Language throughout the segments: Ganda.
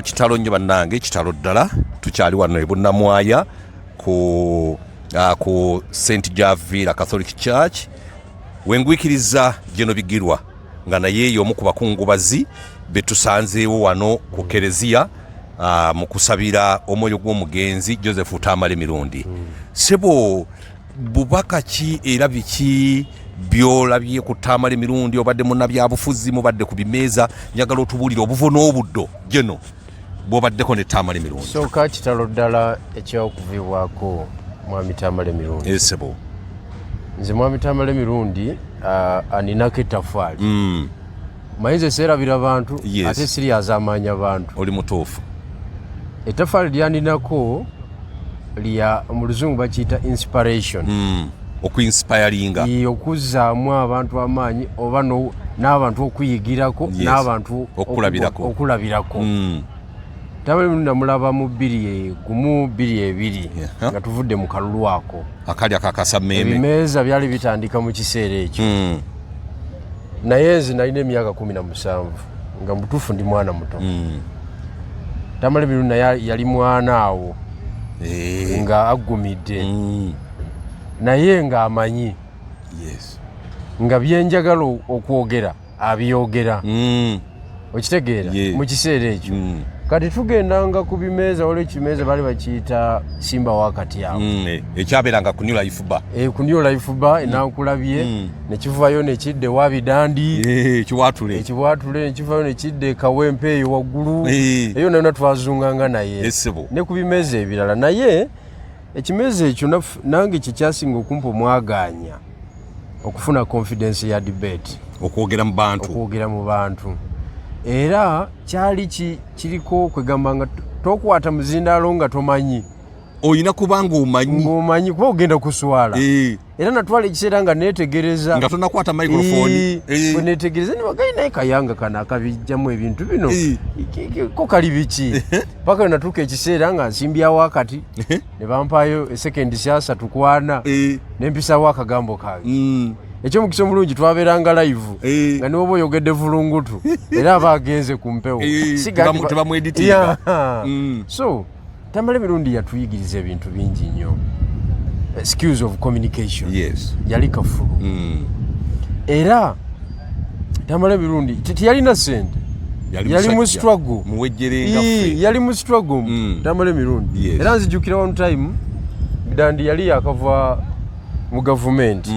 Kitalo nnyo bannange, kitalo ddala. Tukyali wano e Bunnamwaya ku St. Javira Catholic Church. Wengwikiriza Jeno Bigirwa nga naye y'omu ku bakungubazi betusanzeewo wano ku Kereziya mu kusabira omwoyo gw'omugenzi Joseph Tamale Mirundi. Sebo bubaka ki era biki byolabye ku Tamale Mirundi obadde munnabyabufuzi mubadde ku bimeeza njagala otubuulire obuvo n'obuddo Jeno bw'obaddeko ne Tamale Mirundi. Sooka kitalo ddala ekyokuvibwako mwami Tamale Mirundi. Esebo nze mwami Tamale Mirundi aninako ettaffaali mayinza seerabira abantu ate siri azaamaanya abantu. Oli mutuufu. Ettaffaali lyaninako lya mu luzungu bakiyita inspiration. Okuinspiringa okuzzaamu abantu amaanyi oba n'abantu okuyigirako n'abantu okulabirako. Tamale Mirundi namulaba mu 2022 nga tuvudde mu kalulu ako akali akakasa mmeme. Ebimeeza byali bitandika mu kiseera ekyo. Naye nze nalina emyaka 17 nga mutuufu ndi mwana muto. Tamale Mirundi yali mwana awo nga aggumidde naye nga amanyi nga byenjagala okwogera abyogera. Okitegeera mu kiseera ekyo. Kati tugendanga ku bimeeza waliwo ekimeeza baali bakiyita Simba wakati awo ekyabeeranga ku New Life Bar. Ku New Life Bar enankulabye nekivayo nekidde Wabidandi ekibwatule nekivayo nekidde Kawempe eyo waggulu eyo nayona twazunganga naye ne ku bimeeza ebirala. Naye ekimeeza ekyo nange kyekyasinga okumpa omwaganya okufuna confidence ya debate okwogera mu bantu. Era kyali kiriko kwegamba nga tokwata muzindaalo nga tomanyi. Oyina kubanga omanyi kuba ogenda kuswala. Era natwala ekiseera nga neetegereza nga tonakwata microphone. Neetegereza nibagai naye kayanga kana akabijjamu ebintu bino ko kali biki. Paka wenatuuka ekiseera nga nsimbyawo akati ne bampaayo esekendi syasa tukwana nempisawo akagambo kange. Ekyomukisa omulungi twabeeranga live nga niwoba oyogedde vulungutu era aba agenze ku mpewo tebamweditinga. So Tamale Mirundi yatuyigiriza ebintu bingi nnyo. Skills of communication yali kafulu. Era Tamale Mirundi tiyalina sente, yali mu struggle yali mu struggle Tamale Mirundi. Era nzijukira one time Bidandi yali yakava mu government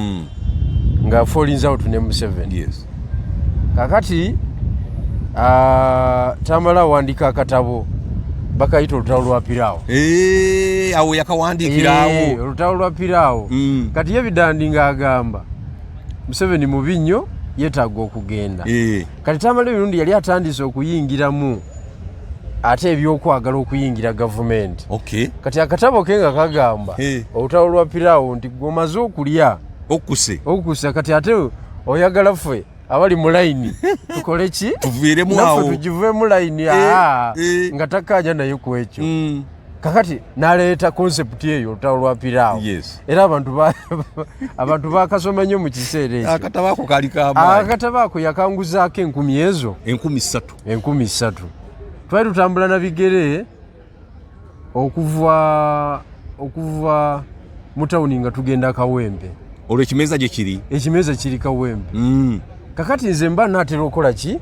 nga falling out ne Museveni. Kakati Tamala wandika akatabo bakayita olutalo lwa Piraawo. Awo yakawandikirawo olutalo lwa Piraawo. Kati ye Bidandi ng'agamba Museveni mubi nnyo yeetaaga okugenda. Kati Tamale Mirundi yali atandise okuyingiramu ate ebyokwagala okuyingira gavumenti. Kati akatabo ke nga kagamba olutalo lwa Piraawo nti gwomaze okulya okuse kati ate oyagala ffe abali mu layini tukole ki tuviiremu awo tugiveemu layini nga takkaanya naye ku ekyo. Kakati n'aleeta konsepti eyo olutalo lwa Piraawo. Era abantu bakasoma nnyo mu kiseera ekyo. Akatabo ako kali k'amaanyi. Akatabo ako yakanguzaako 10,000 ezo 13,000. Twali tutambula na bigere okuva mu tawuni nga tugenda Kawempe. Olwo ekimeeza gye kiri? Ekimeeza kiri Kawempe. Kakati nze mba naatera okukola ki?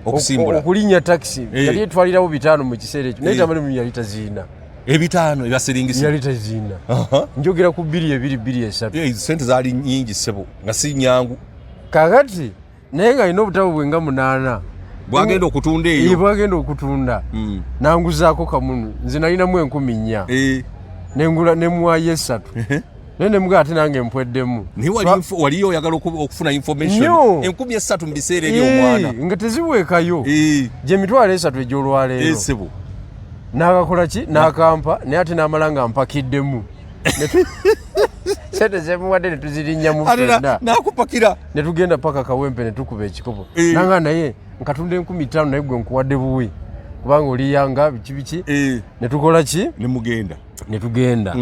Okusimbula. Okulinnya taxi. Yali etwalirawo 5 mu kiseera ekyo. Naye Tamale Mirundi yali taziina. 5 ebya siringisi? Yali taziina. Njogera ku 2,2,3. Sente zaali nnyingi ssebo nga si nyangu. Kakati naye nga alina obutabo bwe nga 8. Bwagenda okutunda eyo? Bwagenda okutunda. Nanguzaako kamunu. Nze nalinamu 4,000. Nengula nemuwayo 3. Nene mga ate nange mpweddemu. Naye waliyo oyagala okufuna information 3,000 mu biseera eby'omwana. Nga teziweekayo. Gye mitwalo 3 egy'olwaleero. N'akakola ki? N'akampa naye ate n'amala nga mpakiddemu. Sente zemuwadde ne tuzirinnya mu ffenna. N'akupakira. Ne tugenda paka Kawempe ne tukuba ekikopo. Nanga naye nkatunda 5,000 naye gwe nkuwadde buwi. Kubanga oli yanga biki. Ne tukola ki? Ne tugenda.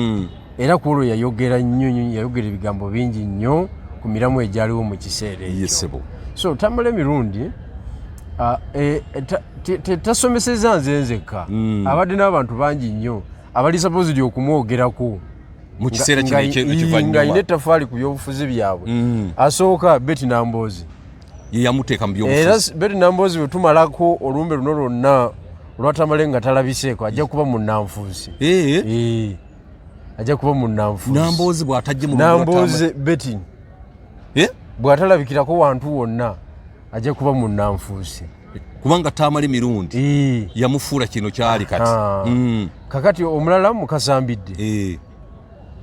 Era ku olwo yayogera nnyo yayogera ebigambo bingi nnyo ku miramu egyaliwo mu kiseera ekyo. So Tamale Mirundi tasomeseza nze nzekka abadde n'abantu bangi nnyo abali supposed okumwogerako mu kiseera kino ekiva nga ine tafaali ku byobufuzi byabwe asooka Betty Namboozi ye yamuteeka mu byobufuzi era Betty Namboozi bwe tumalako olumbe luno lwonna olwatamale nga talabiseeko ajja kuba munnanfuusi ajja kuba munnanfuusi Namboozi bw'atajje mu Namboozi Betty bw'atalabikirako wantu wonna ajja kuba munnanfuusi kubanga Tamale mirundi yamufuula kino kyali kati kakati omulala mukasambidde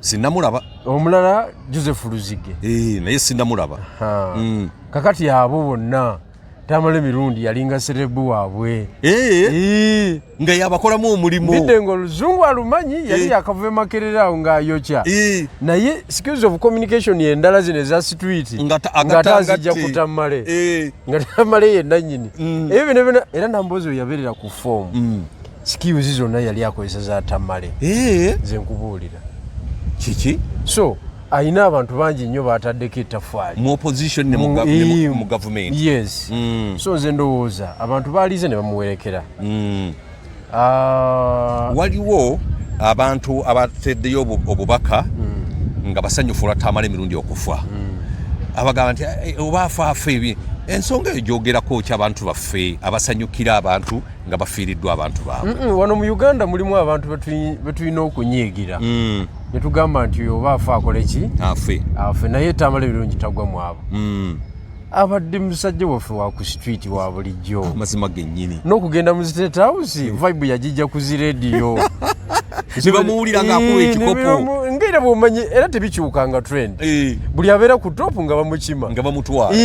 sinnamulaba omulala Joseph Luzige naye sinnamulaba kakati abo bonna Tamale mirundi yalinga serebu waabwe nga yabakolamu omulimu bidde ng'oluzungu alumanyi yali yakavuba Makerere awo ng'ayokya naye skills of communication endala zino eza street nga azijja ku Tamale nga Tamale yenna nnyini ebyo bino byonna era Namboozi we yabeerera ku foomu skills zonna yali akozesa za Tamale nze nkubuulira kiki so ayina abantu bangi nnyo bataddeko ettafaali mu opposition ne mu government yes so nze ndowooza abantu baalize ne bamuwerekera waliwo abantu abateddeyo obubaka nga basanyufu olwa Tamale mirundi okufa abagamba nti oba afaafe ensonga eyo gyogerako ki abantu baffe abasanyukira abantu nga bafiiriddwa abantu baabwe wano mu Uganda mulimu abantu betulina okunyiigira ne tugamba nti oba afe akole ki afe naye Tamale birungi tagwa mu abo abadde musajja waffe wa ku street wa bulijjo mazima gennyini n'okugenda mu State House vibe yagijja ku zi radio zibamuwulira ng'akuwa ekikopo ng'era bw'omanyi era tebikyukanga trend buli abeera ku top nga bamukima nga bamutwala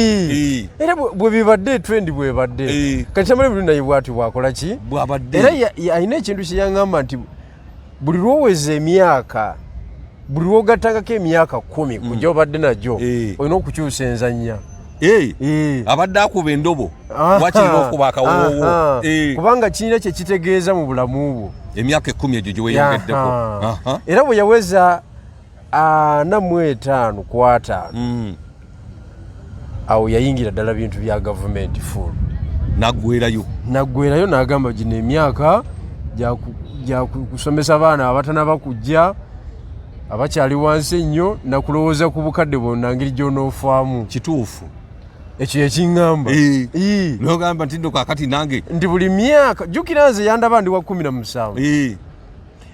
era bwe bibadde trend bwebadde kati Tamale birungi naye bw'ati bwakola ki bw'abadde era alina ekintu kye yaŋŋamba nti buli lwoweza emyaka buli lwogattangako emyaka 10 kujja obadde najjo olina okukyusa enzannya abadde akuba endobo wakirina okuba akawoowo kubanga kirina kye kitegeeza mu bulamu bwo emyaka 10 egyo gye weeyongeddeko era bwe yaweza 45 ku 5 awo yayingira ddala bintu bya gavumenti full naggwerayo n'agamba gino emyaka gya kusomesa abaana abatanaba kujja abakyali wansi ennyo nakulowooza ku bukadde bwonna ngeri gy'onoofaamu kituufu ekyo ekiŋŋamba nogamba nti ndo kakati nange nti buli myaka jjukira nze yandaba ndi wa 17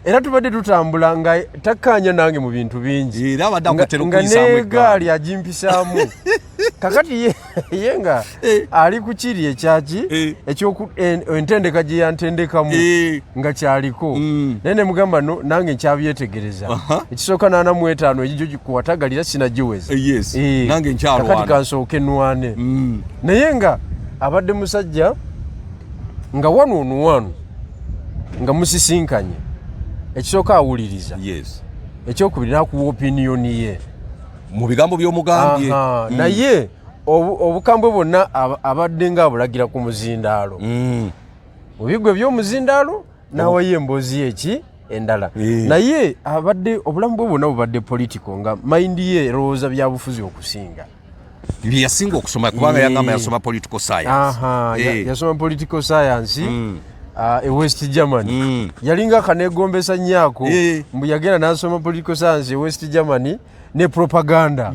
era tubadde tutambula nga takkaanya nange mu bintu bingi nga n'egaali agimpisaamu kakati ye nga ali ku kiri ekyaki entendeka gye yantendekamu nga kyaliko naye ne mugamba nange nkyabyetegereza ekisooka 45 egigyo kuwatagalira sinagiweza kakati kansooke nwane naye nga abadde musajja nga wanu onu wanu nga musisinkanye ekisooka awuliriza ekyokubiri nakuwa opiniyoni ye mu bigambo by'omugambye naye obukambwe bwonna abadde nga abulagira ku muzindaalo mu bigwe by'omuzindaalo nawayo emboozi eki endala naye abadde obulamu bwe bwonna bubadde politiko nga mayindi ye erowooza byabufuzi okusinga bye yasinga okusoma kubanga yagamba yasoma political science yasoma political science e West Germany yalinga kanegombesa nnyako mbu yagenda n'asoma political science e West Germany ne propaganda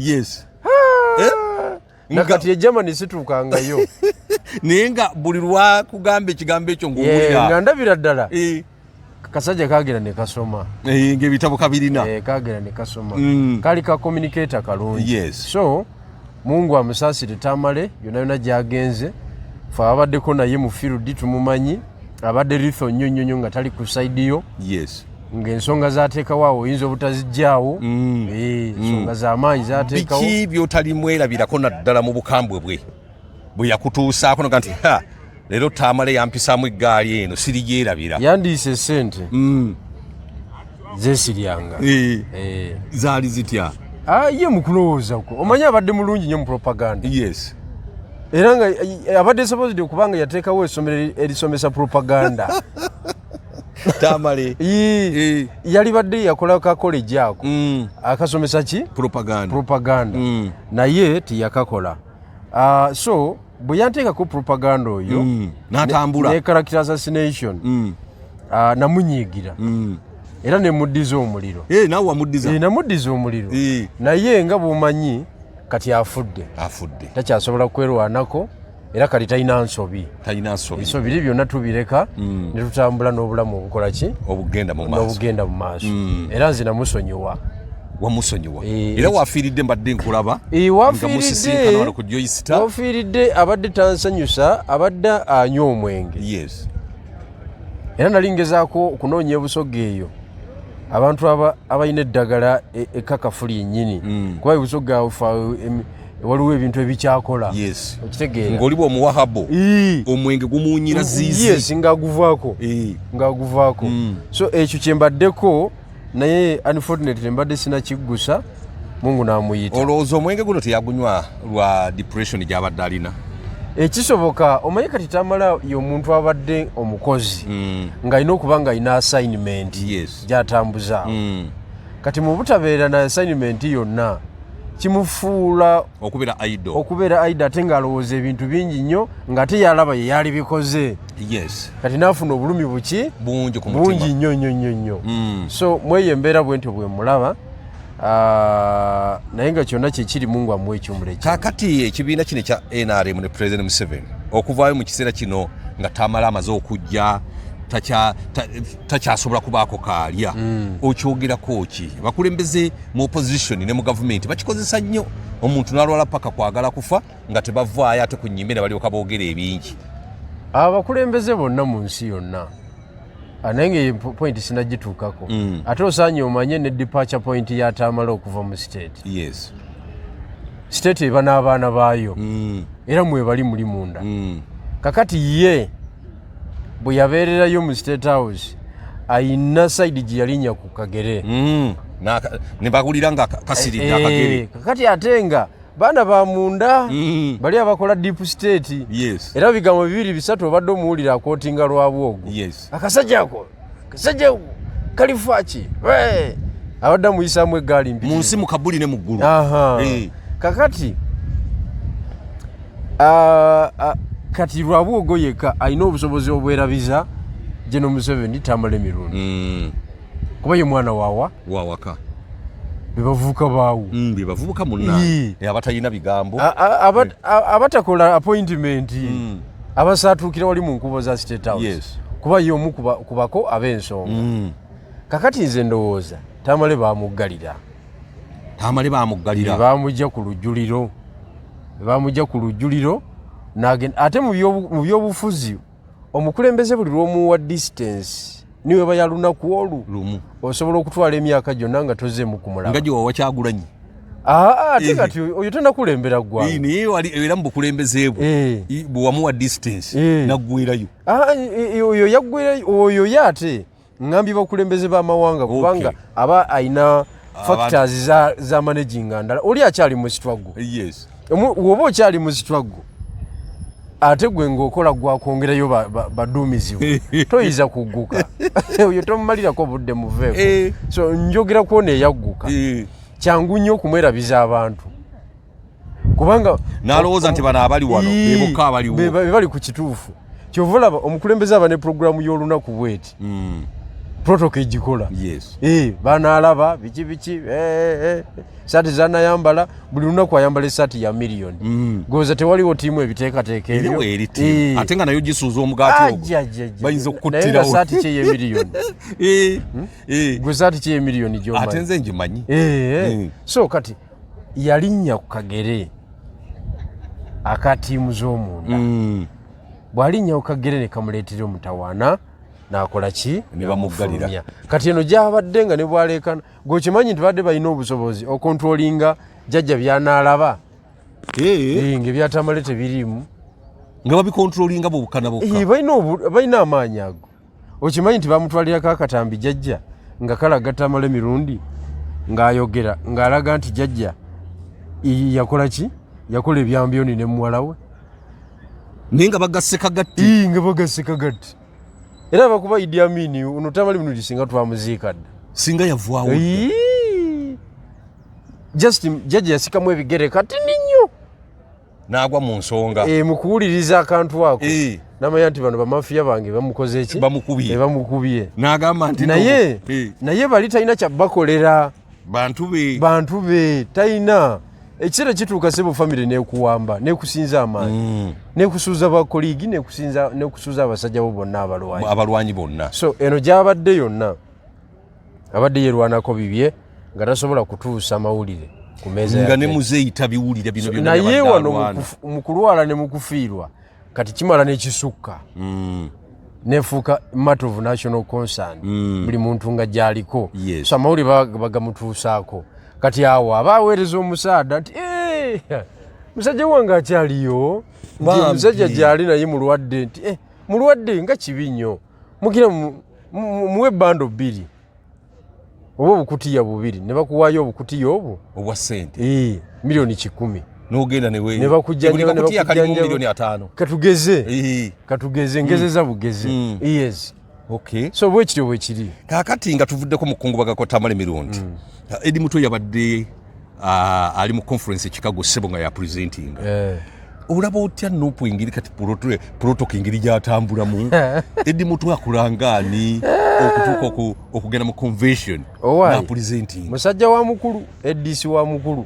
nakati e Germany situukangayo naye nga buli lwakugamba ekigambo ekyo ng'owulira nga ndabira ddala kasajja kagera ne kasoma ng'ebitabo kabirina kagera ne kasoma kali ka communicator kalungi so Mungu amusaasire Tamale yonna yonna gy'agenze fe abaddeko naye mu field tumumanyi abadde litho nnyo nga tali ku side yo ng'ensonga zaateekawo awo oyinza obutazijjaawo ensonga z'amaanyi zaateekawo biki by'otali mwerabirako naddala mu bukambwe bwe yakutuusaako noga nti leero Tamale yampisaamu eggaali eno sirigyerabira yandiise ssente zeesiryanga zaali zitya ye mu kulowooza kwo omanyi abadde mulungi nnyo mu propaganda era nga abadde supposed okubanga yateekawo essomero erisomesa propaganda Tamale yali badde yakola ka college ako akasomesa ki propaganda naye tiyakakola so bwe yanteekako propaganda oyo n'atambula ne character assassination namunyiigira era ne muddiza omuliro nawe wamuddiza namuddiza omuliro naye nga bw'omanyi kati afudde takyasobola kwerwanako era kati talina nsobi biri byonna tubireka ne tutambula n'obulamu obukola ki n'obugenda mu maaso era nze namusonyiwa wamusonyiwa era wafiiridde mbadde nkulaba wafiiridde abadde tansanyusa abadde anywa omwenge era nali ngezaako okunoonya ebusoga eyo abantu abalina eddagala ekkakafu lyennyini kuba ebusoga waliwo ebintu ebikyakola okitegeera ng'oli bw'omuwahabo omwenge gumuwunyira ziizi ng'aguvaako so ekyo kye mbaddeko naye unfortunately mbadde sinakiggusa Mungu n'amuyita. Olowooza omwenge guno teyagunywa lwa depression gy'abadde alina? Ekisoboka omanyi kati tamala y'omuntu abadde omukozi ng'alina okuba ng'alina assignment gy'atambuza kati mu butabeera na assignment yonna kimufuula okubeera idle ate ng'alowooza ebintu bingi nnyo ng'ate yalaba ye yali bikoze kati n'afuna obulumi bungi nnyo so mweye embeera bwentyo bwe mulaba naye nga kyonna kyekiri Mungu amuwa ekyomuleki. Kaakati ekibiina kino ekya NRM ne President Museveni okuvaayo mu kiseera kino nga Tamala amaze okujja takyasobola kubaako kaalya okyogerako ki? Bakulembeze mu opposition ne mu gavumenti bakikozesa nnyo omuntu n'alwala paka kwagala kufa nga tebavaayo ate ku nnyimbe ne balyoka boogera ebingi. Abakulembeze bonna mu nsi yonna naye point sinagituukako ate osaanye omanye ne departure point ya Tamala okuva mu state. State eba n'abaana baayo era mwebali muli munda kakati ye bwe yabeererayo mu State House ayina side gye yalinnya ku Kagere ne bagulira nga kasiridde akagere kakati ate nga baana ba munda bali abakola deep state era bigambo bibiri bisatu obadde omuwulira akootinga lwa bwogo akasajja ako kalifaki abadde amuyisaamu eggaali mbi mu nsi mu Kabuli ne mu ggulu kakati kati lwabwogo yekka alina obusobozi obwerabiza General Museveni Tamala emirundi kuba ye mwana wawaka bebavubuka baawo bebavubuka munna abatalina bigambo abatakola appointment abasaatuukira wali mu nkubo za State House kuba ye omu kubako ab'ensonga kakati nze ndowooza Tamale baamuggalira baamugja ku lujjuliro ate mu byobufuzi omukulembeze buli lw'omuwa distance niwe bayalunaku olumu osobola okutwala emyaka gyonna nga tozeemu kumulaba nga gyewawa Kyagulanyi ate kati oyo tenakulembera ggwanga naye era mu bukulembeze bwe bwewamuwa distance naggwerayo oyo ye ate ngambye bakulembeze b'amawanga kubanga aba ayina factors za managing ndala oli akyali mu struggle woba okyali mu struggle ate gwe ng'okola gwakwongerayo baduumizibwa toyiza kugguka oyo tomumalirako budde muveeko so njogera kwona eyagguka kyangu nnyo okumwerabiza abantu kubanga n'alowooza nti bano abali wano bebokka abaliwo bali ku kituufu kyova olaba omukulembeze aba ne puroguramu y'olunaku bweti protocol egikola banaalaba biki saati zanayambala buli lunaku ayambala esaati ya miliyoni goza tewaliwo tiimu ebiteekateeka ebyo ate nga nayo gisuuza omugaati ogwo bayinza okukuttirawo naye saati kye y'emiliyoni gwe saati kye y'emiliyoni gy'omanyi ate nze ngimanyi so kati yalinnya ku Kagere akatiimu z'omunda bw'alinnya ku Kagere ne kamuleetera omutawaana nakola ki ne bamuggalira kati eno gyabadde nga ne bwaleekana gwekimanyi nti badde balina obusobozi okontrolinga jjajja byanaalaba ng'ebyatamale tebiriimu nga babikontrolinga bobukana bokka balina amaanyi ago okimanyi nti bamutwalirako akatambi jjajja nga kalaga Tamala emirundi ng'ayogera ng'alaga nti jjajja yakola ki yakola ebyambyoni ne muwala we naye nga bagasse kagatti era bakuba Idi Amin ono Tamala emirundi singa twamuziika dda singa yavaawo just jjajja yasikamu ebigere kati nnyo n'agwa mu nsonga mukuwuliriza akantu ako namanya nti bano bamafiya bange bamukoze ki bamukubye n'agamba nti naye bali talina kyabakolera bantu be talina ekiseera kituuka sebo famire nekuwamba nekusinza amaanyi nekusuuza bakoligi nekusuuza abasajja bo bonna abalwanyi bonna so eno gyabadde yonna abadde yerwanako bibye nga tasobola kutuusa mawulire ku meeza nga ne muzeeyi tabiwulira bino byonna naye wano mu kulwala ne mu kufiirwa kati kimala n'ekisukka nefuuka matter of national concern buli muntu nga gyaliko so amawulire bagamutuusaako kati awo aba aweereza omusaada nti musajja wange akyaliyo nti omusajja gyali naye mulwadde nti mulwadde nga kibi nnyo mugira muwe bando 2 oba obukutiya 2 ne bakuwaayo obukutiya obwo obwa ssente miliyoni 10 n'ogenda ne bakujjanjaba miliyoni 5 katugeze ngezeza bugeze yes okay so bwekityo bwekiri kaakati nga tuvuddeko mu kukungubagako Tamale mirundi Eddie Muto yabadde ali mu conference Chicago sebo nga ya presenting olaba otya Nuupu engeri kati protocol engeri gyatambulamu Eddie Muto akulangaani okutuuka okugenda mu convention na presenting musajja wa mukulu Eddie wa mukulu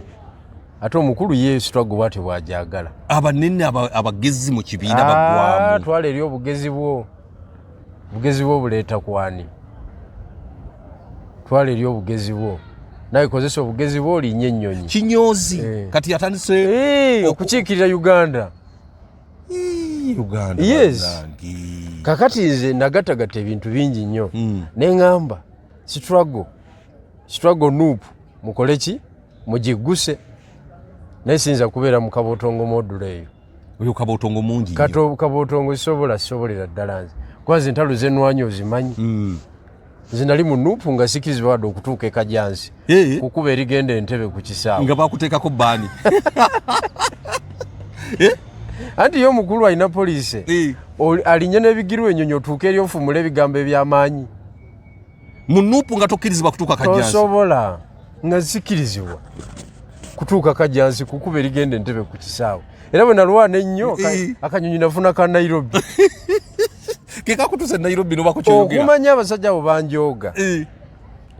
ate omukulu ye struggle bwate bwajagala abanene abagezi mu kibiina bagwamu twala eri obugezi bwo buleeta kwani twala eri obugezi bwo naye kozesa obugezi bwo linnye ennyonyi kinyozi kati yatandise okukiikirira Uganda yes kakati nze nagatagatta ebintu bingi nnyo neŋŋamba struggle Nuupu mukole ki mugigguse naye siyinza kubeera mu kabootongo modulo eyo oyo kabootongo mungi kabootongo sisobolera ddala nze kwazi entalo zenwanyi ozimanyi nze nali mu Nuupu nga sikirizibwa wadde okutuuka ekajansi kukuba erigenda entebe ku kisaawe nga bakuteekako bbaani anti yo omukulu alina poliisi alinnya n'ebigirwa ennyonyi otuuka eri ofumula ebigambo eby'amaanyi mu Nuupu nga tokkirizibwa kutuuka kajansi tosobola nga sikirizibwa kutuuka kajansi kukuba erigenda entebe ku kisaawe era bwe nalwana ennyo akanyonyi nafuna ka Nairobi kekakutuse Nairobi noba kukyogera okumanya abasajja abo banjooga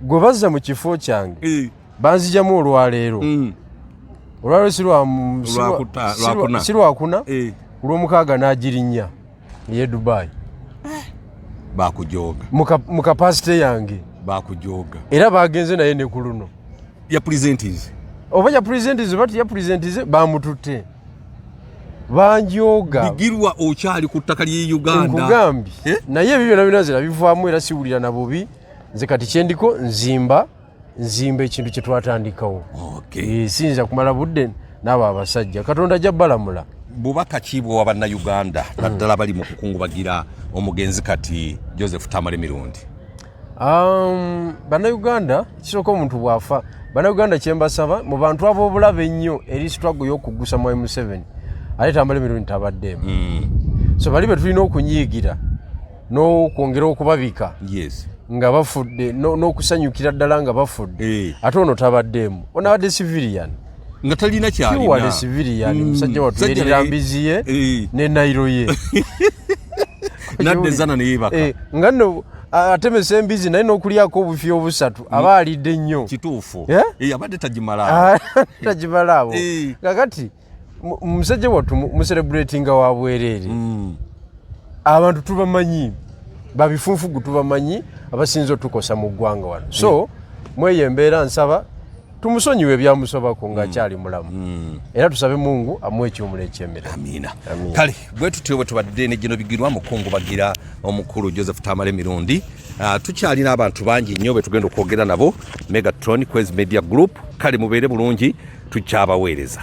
gwe bazza mu kifo kyange banzijamu olwaleero olwaleero si lwakuna olw'omukaaga n'agirinnya ye Dubai bakujooga mu kapasite yange bakujooga era bagenze naye ne ku luno ya presentize oba ya presentize bati ya presentize bamututte banjooga bigirwa okyali ku ttaka ly'e Uganda nkugambye naye ebyo byonna binaze nabivaamu era siwulira na bubi nze kati kyendiko nzimba ekintu kye twatandikawo siyinza kumala budde n'abo abasajja Katonda ajja balamula bubaka ki bwa bannayuganda naddala bali mu kukungubagira omugenzi kati Joseph Tamale mirundi bannayuganda kisooka omuntu bwafa bannayuganda kyembasaba mu bantu ab'obulabe ennyo eri struggle y'okuggusa Mwai Museveni ate Tamale mirundi tabaddeemu so bali be tulina okunyiigira n'okwongera okubabika nga bafudde n'okusanyukira ddala nga bafudde ate ono tabaddeemu ono abadde civilian nga talina kyalina civilian musajja watu yeerambizi ye ne Nairo ye nadde zana ne yebaka nga nno atemesa embizi naye n'okulyako obufi obusatu aba alidde nnyo kituufu abadde tagimala abo kakati musajja watu mucelebratinga wa bwereere abantu tubamanyi babifunfugu tubamanyi abasinza otukosa mu ggwanga wano so mweyo embeera nsaba tumusonyiwe ebyamusobako ng'akyali mulamu era tusabe Mungu amuwe ekyomula ekyemmere amina kale bwe tutyo bwe tubadde ne gino bigirwa mukungubagira omukulu Joseph Tamale mirundi tukyalina abantu bangi nnyo be tugenda okwogera nabo Megatron Kwezi Media Group kale mubeere bulungi tukyabaweereza